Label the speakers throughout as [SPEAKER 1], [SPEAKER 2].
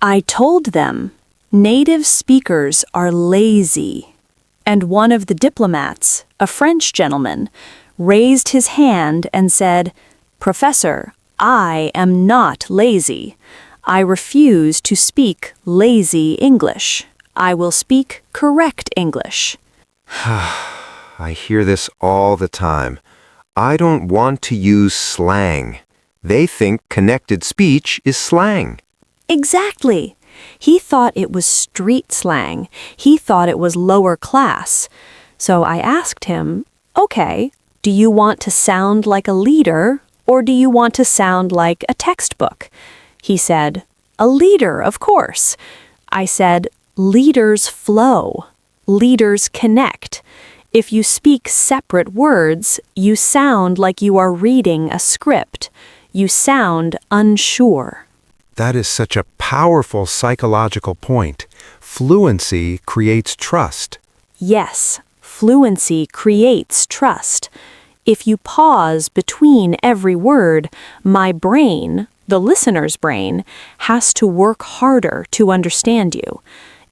[SPEAKER 1] I told them, native speakers are lazy. And one of the diplomats, a French gentleman, raised his hand and said, Professor, I am not lazy. I refuse to speak lazy English. I will speak correct English.
[SPEAKER 2] I hear this all the time. I don't want to use slang. They think connected speech is slang.
[SPEAKER 1] Exactly. He thought it was street slang. He thought it was lower class. So I asked him, okay, do you want to sound like a leader or do you want to sound like a textbook? He said, a leader, of course. I said, leaders flow. Leaders connect. If you speak separate words, you sound like you are reading a script. You sound unsure.
[SPEAKER 3] That is such a powerful psychological point. Fluency creates trust.
[SPEAKER 1] Yes, fluency creates trust. If you pause between every word, my brain, the listener's brain, has to work harder to understand you.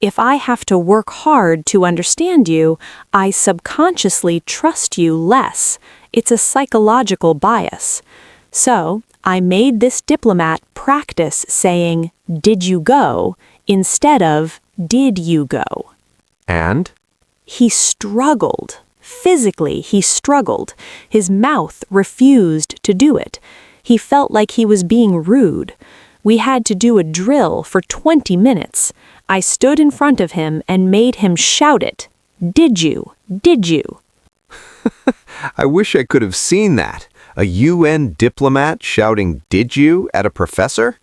[SPEAKER 1] If I have to work hard to understand you, I subconsciously trust you less. It's a psychological bias. So, I made this diplomat practice saying, did you go, instead of, did you go?
[SPEAKER 2] And?
[SPEAKER 1] He struggled. Physically, he struggled. His mouth refused to do it. He felt like he was being rude. We had to do a drill for 20 minutes. I stood in front of him and made him shout it. Did you? Did you?
[SPEAKER 2] I wish I could have seen that. A UN diplomat shouting, "Did you?" at a professor?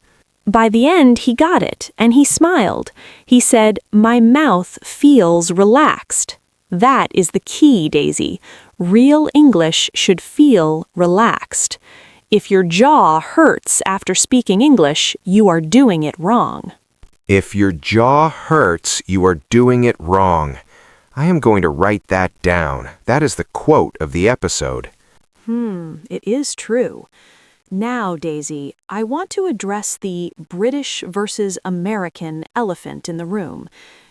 [SPEAKER 1] By the end, he got it, and he smiled. He said, my mouth feels relaxed. That is the key, Daisy. Real English should feel relaxed. If your jaw hurts after speaking English, you are doing it wrong.
[SPEAKER 2] If your jaw hurts, you are doing it wrong. I am going to write that down. That is the quote of the episode.
[SPEAKER 1] It is true. Now, Daisy, I want to address the British versus American elephant in the room.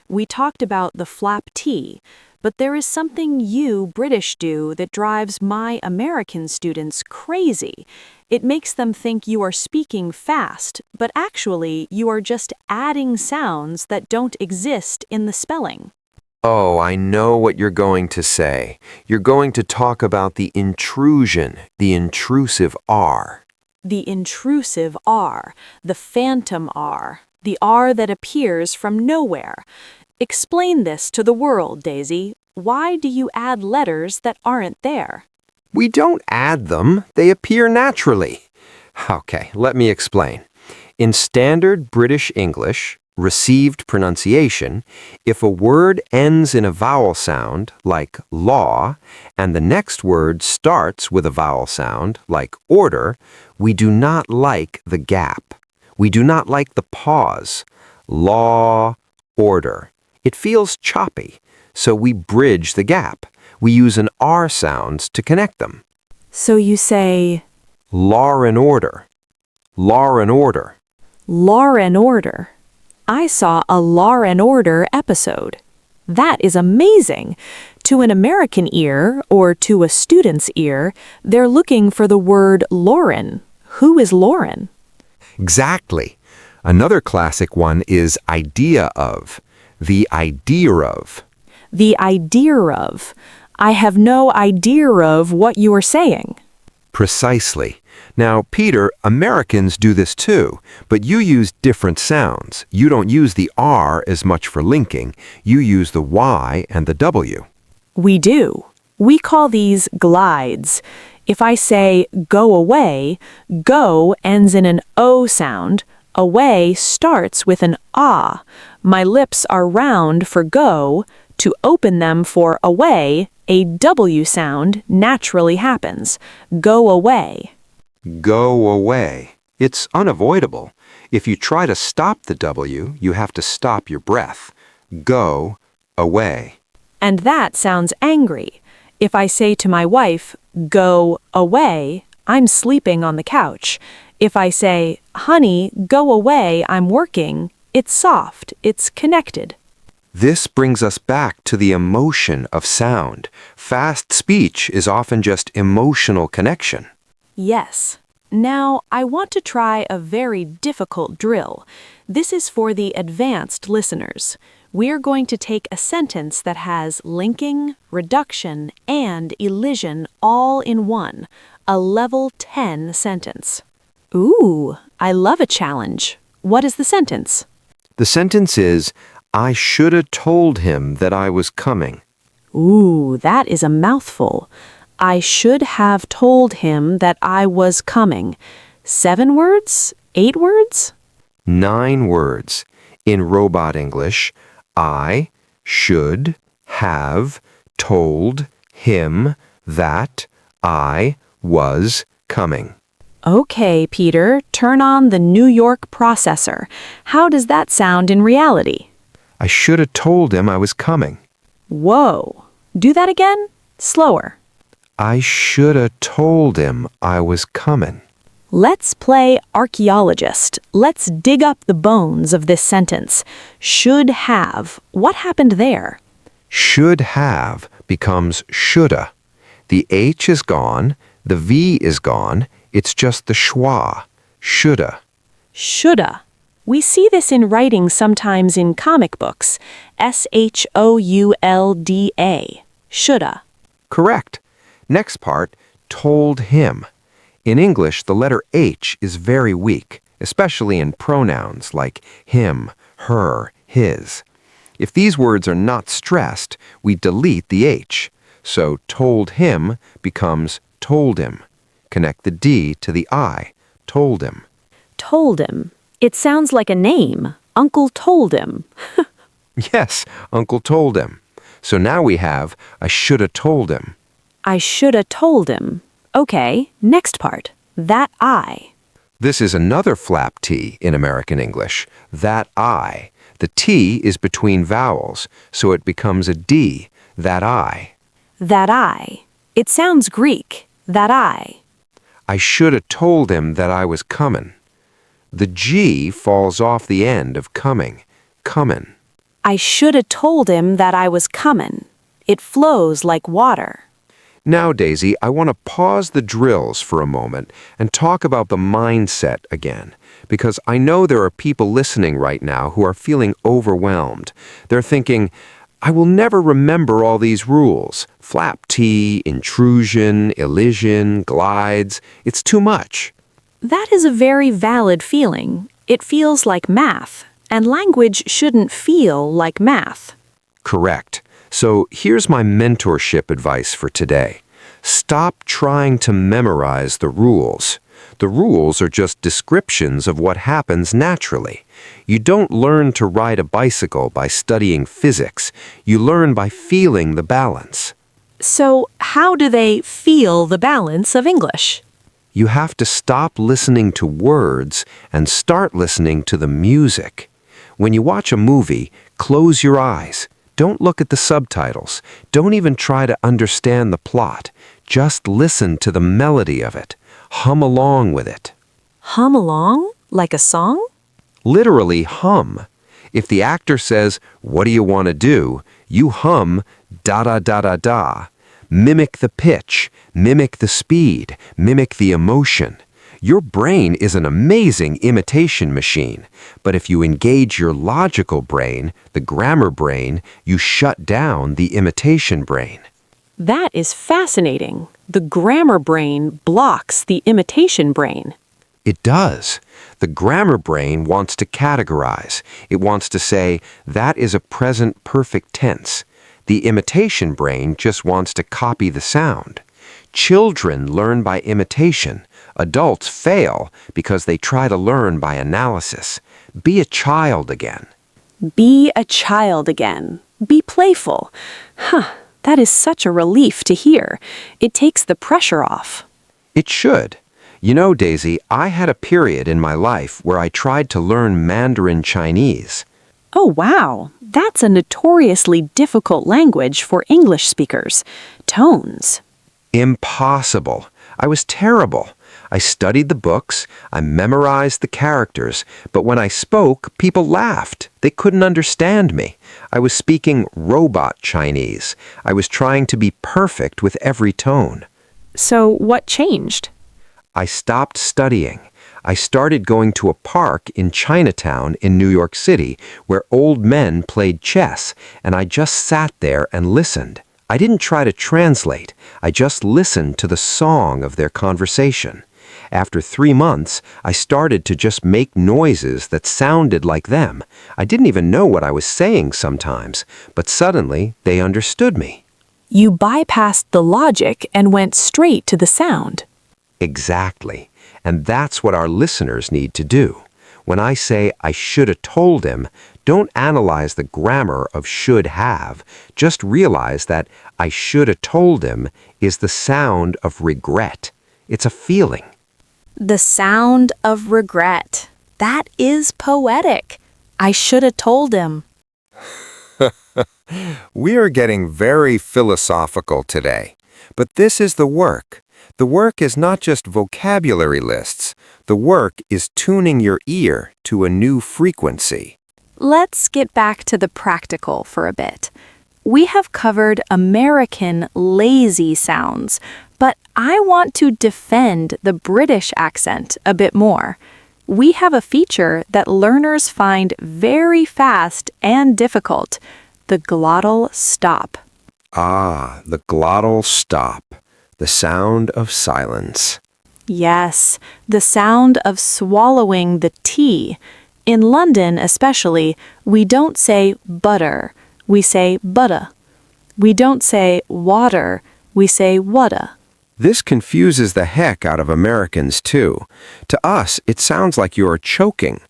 [SPEAKER 1] We talked about the flap T, but there is something you British do that drives my American students crazy. It makes them think you are speaking fast, but actually you are just adding sounds that don't exist in the spelling.
[SPEAKER 2] Oh, I know what you're going to say. You're going to talk about the intrusion, the intrusive R.
[SPEAKER 1] The intrusive R, the phantom R, the R that appears from nowhere. Explain this to the world, Daisy. Why do you add letters that aren't there?
[SPEAKER 2] We don't add them. They appear naturally. Okay, let me explain. In standard British English, received pronunciation, if a word ends in a vowel sound, like law, and the next word starts with a vowel sound, like order, we do not like the gap. We do not like the pause. Law, order. It feels choppy, so we bridge the gap. We use an R sound to connect them.
[SPEAKER 1] So you say,
[SPEAKER 2] Law and order. Law and order.
[SPEAKER 1] Law and Order. I saw a Law and Order episode. That is amazing. To an American ear, or to a student's ear, they're looking for the word Lauren. Who is Lauren?
[SPEAKER 2] Exactly. Another classic one is idea of. The idea of.
[SPEAKER 1] The idea of. I have no idea of what you are saying.
[SPEAKER 2] Precisely. Now, Peter, Americans do this too, but you use different sounds. You don't use the R as much for linking. You use the Y and the W.
[SPEAKER 1] We do. We call these glides. If I say go away, go ends in an O sound. Away starts with an ah. My lips are round for go. To open them for away, a W sound naturally happens. Go away.
[SPEAKER 2] Go away. It's unavoidable. If you try to stop the W, you have to stop your breath. Go away.
[SPEAKER 1] And that sounds angry. If I say to my wife, go away, I'm sleeping on the couch. If I say, honey, go away, I'm working, It's soft, it's connected.
[SPEAKER 2] This brings us back to the emotion of sound. Fast speech is often just emotional connection.
[SPEAKER 1] Yes. Now, I want to try a very difficult drill. This is for the advanced listeners. We're going to take a sentence that has linking, reduction, and elision all in one, a level 10 sentence. Ooh, I love a challenge. What is the sentence?
[SPEAKER 2] The sentence is, I should have told him that I was coming.
[SPEAKER 1] Ooh, that is a mouthful. I should have told him that I was coming. 7 words? 8 words?
[SPEAKER 2] 9 words. In robot English, I should have told him that I was coming.
[SPEAKER 1] Okay, Peter, turn on the New York processor. How does that sound in reality?
[SPEAKER 2] I should have told him I was coming.
[SPEAKER 1] Whoa. Do that again? Slower.
[SPEAKER 2] I should have told him I was coming.
[SPEAKER 1] Let's play archaeologist. Let's dig up the bones of this sentence. Should have. What happened there?
[SPEAKER 2] Should have becomes shoulda. The H is gone, the V is gone, it's just the schwa. Shoulda.
[SPEAKER 1] Shoulda. We see this in writing sometimes in comic books. shoulda. Shoulda.
[SPEAKER 2] Correct. Next part, told him. In English, the letter H is very weak, especially in pronouns like him, her, his. If these words are not stressed, we delete the H. So told him becomes told him. Connect the D to the I, told him.
[SPEAKER 1] Told him. It sounds like a name. Uncle told him.
[SPEAKER 2] Yes, Uncle told him. So now we have I shoulda told him.
[SPEAKER 1] I shoulda told him. Okay, next part. That I.
[SPEAKER 2] This is another flap T in American English. That I. The T is between vowels, so it becomes a D. That I.
[SPEAKER 1] That I. It sounds Greek. That I.
[SPEAKER 2] I shoulda told him that I was comin'. The G falls off the end of coming. Comin'.
[SPEAKER 1] I shoulda told him that I was comin'. It flows like water.
[SPEAKER 2] Now, Daisy, I want to pause the drills for a moment and talk about the mindset again, because I know there are people listening right now who are feeling overwhelmed. They're thinking, I will never remember all these rules. Flap T, intrusion, elision, glides. It's too much.
[SPEAKER 1] That is a very valid feeling. It feels like math, and language shouldn't feel like math.
[SPEAKER 2] Correct. So here's my mentorship advice for today. Stop trying to memorize the rules. The rules are just descriptions of what happens naturally. You don't learn to ride a bicycle by studying physics. You learn by feeling the balance.
[SPEAKER 1] So, how do they feel the balance of English?
[SPEAKER 2] You have to stop listening to words and start listening to the music. When you watch a movie, close your eyes. Don't look at the subtitles. Don't even try to understand the plot. Just listen to the melody of it. Hum along with it.
[SPEAKER 1] Hum along? Like a song?
[SPEAKER 2] Literally hum. If the actor says, "What do you want to do?" you hum da da da da da. Mimic the pitch, mimic the speed, mimic the emotion. Your brain is an amazing imitation machine, but if you engage your logical brain, the grammar brain, you shut down the imitation brain.
[SPEAKER 1] That is fascinating. The grammar brain blocks the imitation brain.
[SPEAKER 2] It does. The grammar brain wants to categorize. It wants to say, that is a present perfect tense. The imitation brain just wants to copy the sound. Children learn by imitation. Adults fail because they try to learn by analysis. Be a child again.
[SPEAKER 1] Be a child again. Be playful. That is such a relief to hear. It takes the pressure off.
[SPEAKER 2] It should. You know, Daisy, I had a period in my life where I tried to learn Mandarin Chinese.
[SPEAKER 1] Oh, wow. That's a notoriously difficult language for English speakers. Tones.
[SPEAKER 2] Impossible. I was terrible. I studied the books, I memorized the characters, but when I spoke, people laughed. They couldn't understand me. I was speaking robot Chinese. I was trying to be perfect with every tone.
[SPEAKER 1] So what changed?
[SPEAKER 2] I stopped studying. I started going to a park in Chinatown in New York City where old men played chess, and I just sat there and listened. I didn't try to translate. I just listened to the song of their conversation. After 3 months, I started to just make noises that sounded like them. I didn't even know what I was saying sometimes, but suddenly they understood me.
[SPEAKER 1] You bypassed the logic and went straight to the sound.
[SPEAKER 2] Exactly. And that's what our listeners need to do. When I say I should have told him, don't analyze the grammar of should have. Just realize that I should have told him is the sound of regret. It's a feeling.
[SPEAKER 1] The sound of regret. That is poetic. I should have told him.
[SPEAKER 3] We are getting very philosophical today. But this is the work. The work is not just vocabulary lists. The work is tuning your ear to a new frequency.
[SPEAKER 1] Let's get back to the practical for a bit. We have covered American lazy sounds, but I want to defend the British accent a bit more. We have a feature that learners find very fast and difficult, the glottal stop.
[SPEAKER 2] Ah, the glottal stop. The sound of silence.
[SPEAKER 1] Yes, the sound of swallowing the T. In London especially, we don't say butter, we say butter. We don't say water, we say wada.
[SPEAKER 2] This confuses the heck out of Americans, too. To us, it sounds like you're choking.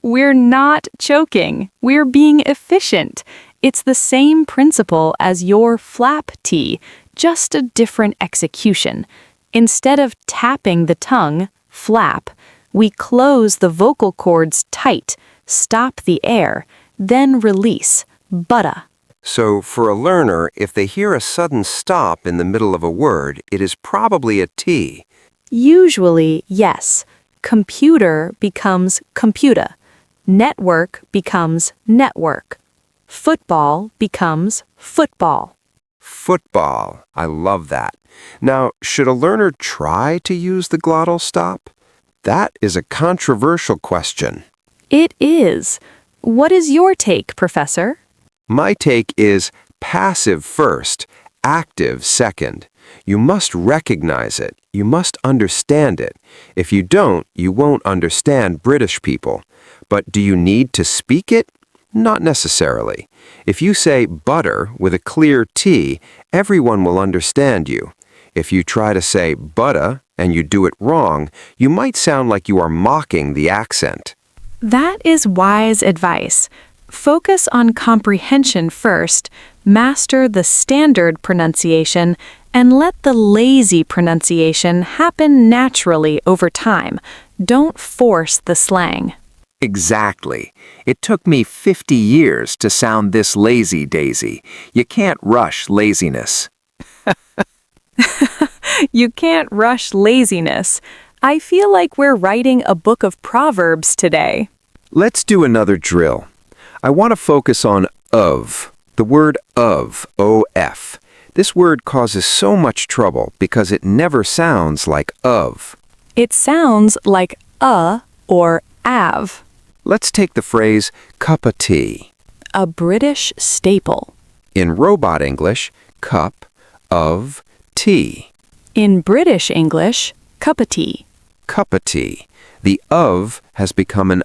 [SPEAKER 1] We're not choking. We're being efficient. It's the same principle as your flap T, just a different execution. Instead of tapping the tongue, flap, we close the vocal cords tight, stop the air, then release, butta.
[SPEAKER 2] So, for a learner, if they hear a sudden stop in the middle of a word, it is probably a T.
[SPEAKER 1] Usually, yes. Computer becomes computer. Network becomes network. Football becomes football.
[SPEAKER 2] Football. I love that. Now, should a learner try to use the glottal stop? That is a controversial question.
[SPEAKER 1] It is. What is your take, Professor?
[SPEAKER 2] My take is passive first, active second. You must recognize it. You must understand it. If you don't, you won't understand British people. But do you need to speak it? Not necessarily. If you say butter with a clear T, everyone will understand you. If you try to say butter and you do it wrong, you might sound like you are mocking the accent.
[SPEAKER 1] That is wise advice. Focus on comprehension first, master the standard pronunciation, and let the lazy pronunciation happen naturally over time. Don't force the slang.
[SPEAKER 4] Exactly. It took me 50 years to sound this lazy, Daisy. You can't rush laziness.
[SPEAKER 1] You can't rush laziness. I feel like we're writing a book of Proverbs today.
[SPEAKER 2] Let's do another drill. I want to focus on of, the word of, O-F. This word causes so much trouble because it never sounds like of.
[SPEAKER 1] It sounds like a or av.
[SPEAKER 2] Let's take the phrase cup of tea.
[SPEAKER 1] A British staple.
[SPEAKER 2] In robot English, cup of tea.
[SPEAKER 1] In British English, cup of tea.
[SPEAKER 2] Cup of tea. The of has become an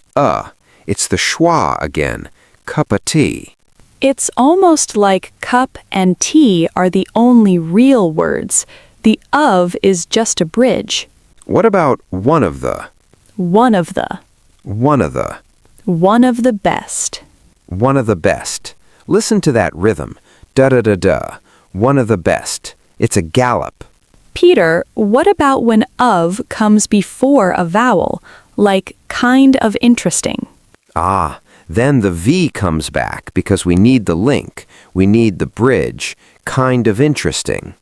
[SPEAKER 2] It's the schwa again. Cup of tea.
[SPEAKER 1] It's almost like cup and tea are the only real words. The of is just a bridge.
[SPEAKER 2] What about one of the?
[SPEAKER 1] One of the.
[SPEAKER 2] One of the.
[SPEAKER 1] One of the best.
[SPEAKER 2] One of the best. Listen to that rhythm. Da-da-da-da. One of the best. It's a gallop.
[SPEAKER 1] Peter, what about when of comes before a vowel, like kind of interesting?
[SPEAKER 2] Ah, then the V comes back because we need the link. We need the bridge. Kind of interesting.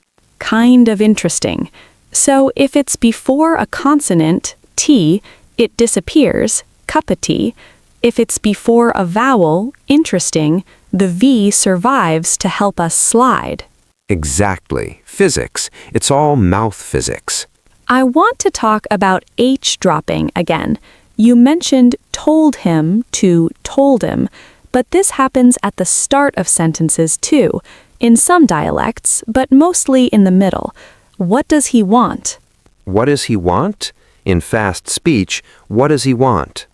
[SPEAKER 1] kind of interesting. So if it's before a consonant, T, it disappears, cup of tea. If it's before a vowel, interesting, the V survives to help us slide.
[SPEAKER 2] Exactly. Physics. It's all mouth physics.
[SPEAKER 1] I want to talk about H dropping again. You mentioned told him to told him, but this happens at the start of sentences too, in some dialects, but mostly in the middle. What does he want?
[SPEAKER 2] What does he want? In fast speech, what does he want?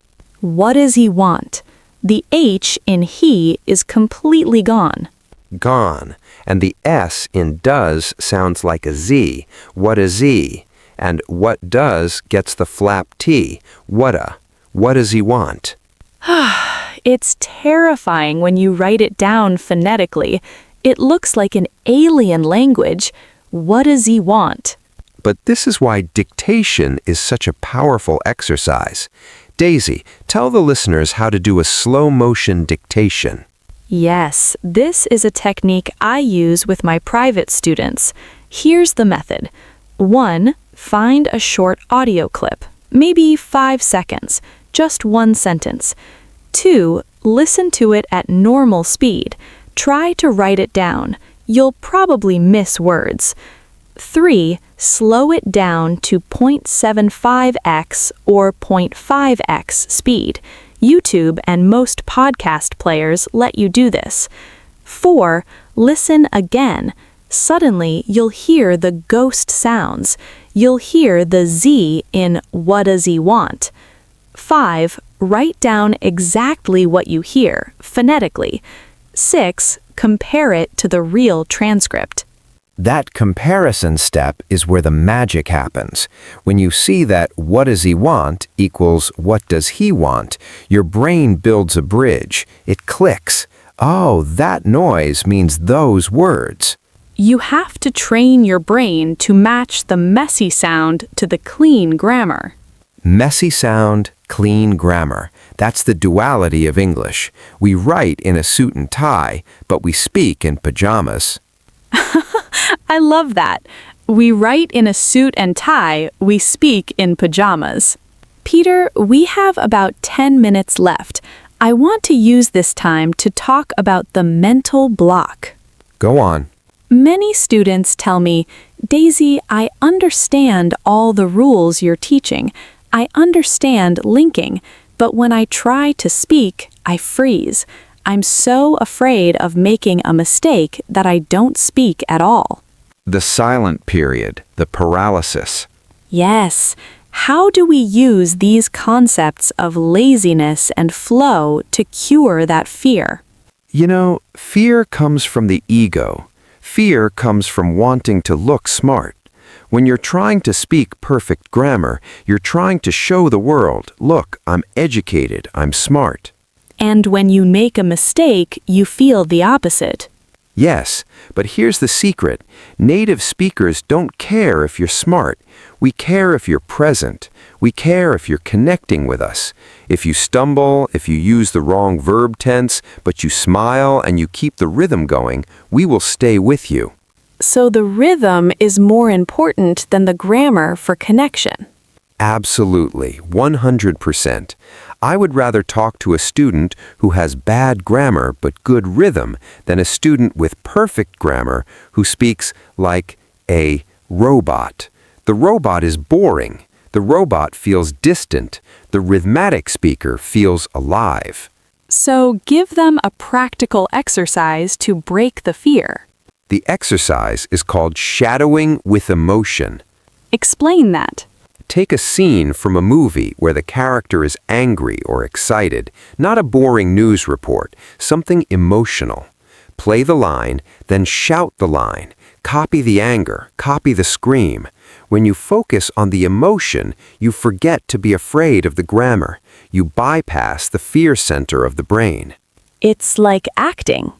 [SPEAKER 1] What does he want? The H in he is completely gone.
[SPEAKER 2] Gone. And the S in does sounds like a Z. What a Z. And what does gets the flap T. Whata. What does he want?
[SPEAKER 1] It's terrifying when you write it down phonetically. It looks like an alien language. What does he want?
[SPEAKER 2] But this is why dictation is such a powerful exercise. Daisy, tell the listeners how to do a slow-motion dictation.
[SPEAKER 1] Yes, this is a technique I use with my private students. Here's the method. 1. Find a short audio clip, maybe 5 seconds, just one sentence. 2. Listen to it at normal speed. Try to write it down. You'll probably miss words. 3. Slow it down to 0.75x or 0.5x speed. YouTube and most podcast players let you do this. 4. Listen again. Suddenly, you'll hear the ghost sounds. You'll hear the Z in what does he want. 5. Write down exactly what you hear, phonetically. 6. Compare it to the real transcript.
[SPEAKER 3] That comparison step is where the magic happens. When you see that what does he want equals what does he want, your brain builds a bridge. It clicks. Oh, that noise means those words.
[SPEAKER 1] You have to train your brain to match the messy sound to the clean grammar.
[SPEAKER 3] Messy sound, clean grammar. That's the duality of English. We write in a suit and tie, but we speak in pajamas.
[SPEAKER 1] I love that. We write in a suit and tie, we speak in pajamas. Peter, we have about 10 minutes left. I want to use this time to talk about the mental block.
[SPEAKER 3] Go on.
[SPEAKER 1] Many students tell me, Daisy, I understand all the rules you're teaching. I understand linking, but when I try to speak, I freeze. I'm so afraid of making a mistake that I don't speak at all.
[SPEAKER 2] The silent period, the paralysis.
[SPEAKER 1] Yes. How do we use these concepts of laziness and flow to cure that fear?
[SPEAKER 2] You know, fear comes from the ego. Fear comes from wanting to look smart. When you're trying to speak perfect grammar, you're trying to show the world, look, I'm educated, I'm smart.
[SPEAKER 1] And when you make a mistake, you feel the opposite.
[SPEAKER 2] Yes, but here's the secret. Native speakers don't care if you're smart. We care if you're present. We care if you're connecting with us. If you stumble, if you use the wrong verb tense, but you smile and you keep the rhythm going, we will stay with you.
[SPEAKER 1] So the rhythm is more important than the grammar for connection.
[SPEAKER 2] Absolutely, 100%. I would rather talk to a student who has bad grammar but good rhythm than a student with perfect grammar who speaks like a robot. The robot is boring. The robot feels distant. The rhythmic speaker feels alive.
[SPEAKER 1] So give them a practical exercise to break the fear.
[SPEAKER 2] The exercise is called shadowing with emotion.
[SPEAKER 1] Explain that.
[SPEAKER 2] Take a scene from a movie where the character is angry or excited, not a boring news report, something emotional. Play the line, then shout the line. Copy the anger, copy the scream. When you focus on the emotion, you forget to be afraid of the grammar. You bypass the fear center of the brain.
[SPEAKER 1] It's like acting.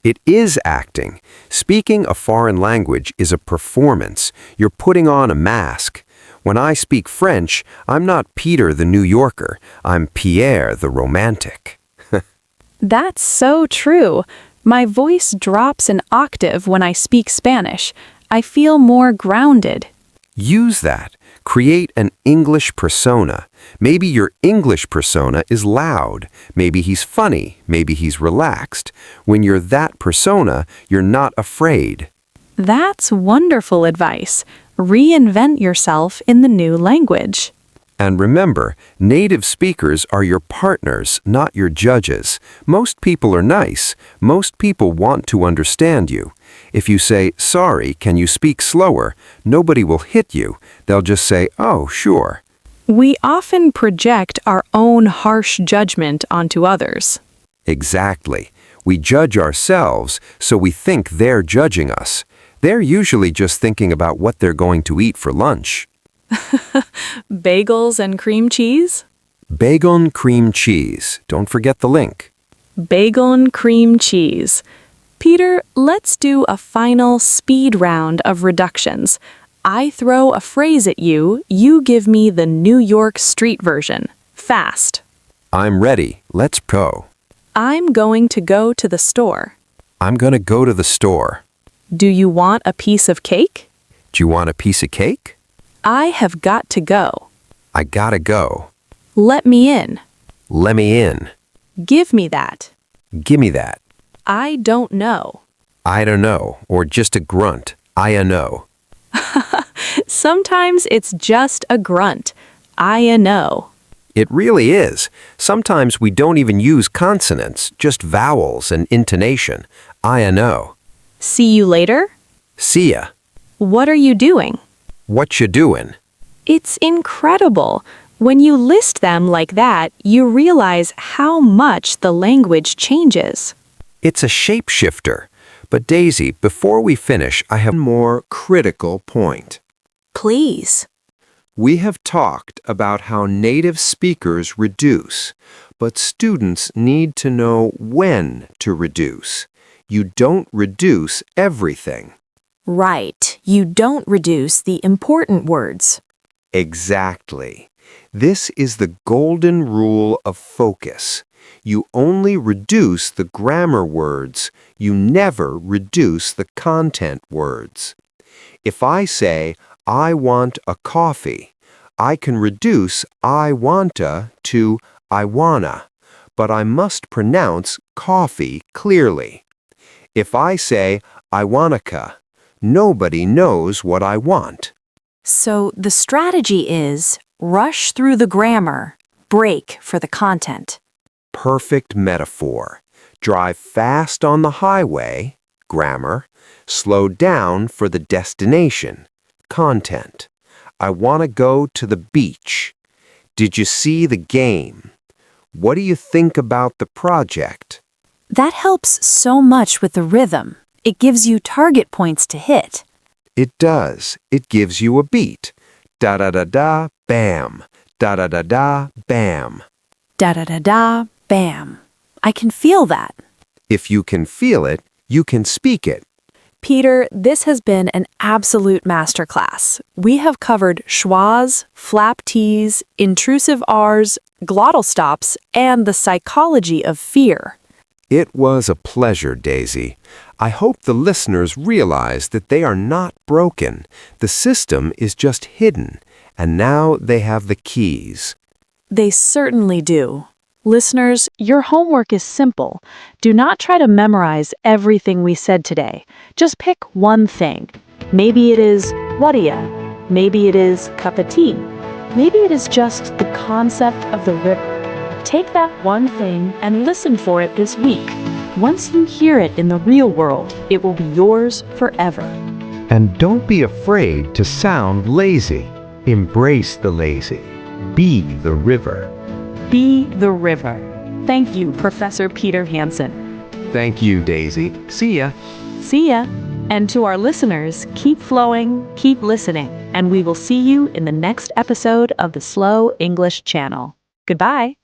[SPEAKER 2] It is acting. Speaking a foreign language is a performance. You're putting on a mask. When I speak French, I'm not Peter the New Yorker. I'm Pierre the romantic.
[SPEAKER 1] That's so true. My voice drops an octave when I speak Spanish. I feel more grounded.
[SPEAKER 2] Use that. Create an English persona. Maybe your English persona is loud. Maybe he's funny. Maybe he's relaxed. When you're that persona, you're not afraid.
[SPEAKER 1] That's wonderful advice. Reinvent yourself in the new language.
[SPEAKER 2] And remember, native speakers are your partners, not your judges. Most people are nice. Most people want to understand you. If you say, "Sorry, can you speak slower?" nobody will hit you. They'll just say, "Oh, sure."
[SPEAKER 1] We often project our own harsh judgment onto others.
[SPEAKER 2] Exactly. We judge ourselves, so we think they're judging us. They're usually just thinking about what they're going to eat for lunch.
[SPEAKER 1] Bagels and cream cheese?
[SPEAKER 2] Bacon cream cheese. Don't forget the link.
[SPEAKER 1] Bacon cream cheese. Peter, let's do a final speed round of reductions. I throw a phrase at you, you give me the New York street version. Fast.
[SPEAKER 2] I'm ready. Let's go.
[SPEAKER 1] I'm going to go to the store.
[SPEAKER 2] I'm gonna go to the store.
[SPEAKER 1] Do you want a piece of cake?
[SPEAKER 2] Do you want a piece of cake?
[SPEAKER 1] I have got to go.
[SPEAKER 2] I gotta go.
[SPEAKER 1] Let me in.
[SPEAKER 2] Let me in.
[SPEAKER 1] Give me that.
[SPEAKER 2] Gimme that.
[SPEAKER 1] I don't know.
[SPEAKER 2] I don't know, or just a grunt. I know.
[SPEAKER 1] Sometimes it's just a grunt. I know.
[SPEAKER 2] It really is. Sometimes we don't even use consonants, just vowels and intonation. I know.
[SPEAKER 1] See you later?
[SPEAKER 2] See ya.
[SPEAKER 1] What are you doing?
[SPEAKER 2] What you doing?
[SPEAKER 1] It's incredible. When you list them like that, you realize how much the language changes.
[SPEAKER 2] It's a shapeshifter. But Daisy, before we finish, I have one more critical point.
[SPEAKER 1] Please.
[SPEAKER 2] We have talked about how native speakers reduce, but students need to know when to reduce. You don't reduce everything.
[SPEAKER 1] Right. You don't reduce the important words.
[SPEAKER 2] Exactly. This is the golden rule of focus. You only reduce the grammar words. You never reduce the content words. If I say, "I want a coffee," I can reduce "I wanta" to "I wanna," but I must pronounce coffee clearly. If I say, "I wanaka," nobody knows what I want.
[SPEAKER 1] So the strategy is rush through the grammar, break for the content.
[SPEAKER 2] Perfect metaphor. Drive fast on the highway, grammar. Slow down for the destination, content. I want to go to the beach. Did you see the game? What do you think about the project?
[SPEAKER 1] That helps so much with the rhythm. It gives you target points to hit.
[SPEAKER 2] It does. It gives you a beat. Da-da-da-da, bam. Da-da-da-da, bam.
[SPEAKER 1] Da-da-da-da, bam. I can feel that.
[SPEAKER 2] If you can feel it, you can speak it.
[SPEAKER 1] Peter, this has been an absolute masterclass. We have covered schwas, flap T's, intrusive R's, glottal stops, and the psychology of fear.
[SPEAKER 2] It was a pleasure, Daisy. I hope the listeners realize that they are not broken. The system is just hidden, and now they have the keys.
[SPEAKER 1] They certainly do. Listeners, your homework is simple. Do not try to memorize everything we said today. Just pick one thing. Maybe it is whatia. Maybe it is cup of tea. Maybe it is just the concept of the river. Take that one thing and listen for it this week. Once you hear it in the real world, it will be yours forever.
[SPEAKER 5] And don't be afraid to sound lazy. Embrace the lazy. Be the river.
[SPEAKER 1] Be the river. Thank you, Professor Peter Hanson.
[SPEAKER 5] Thank you, Daisy. See ya.
[SPEAKER 1] See ya. And to our listeners, keep flowing, keep listening, and we will see you in the next episode of the Slow English Channel. Goodbye.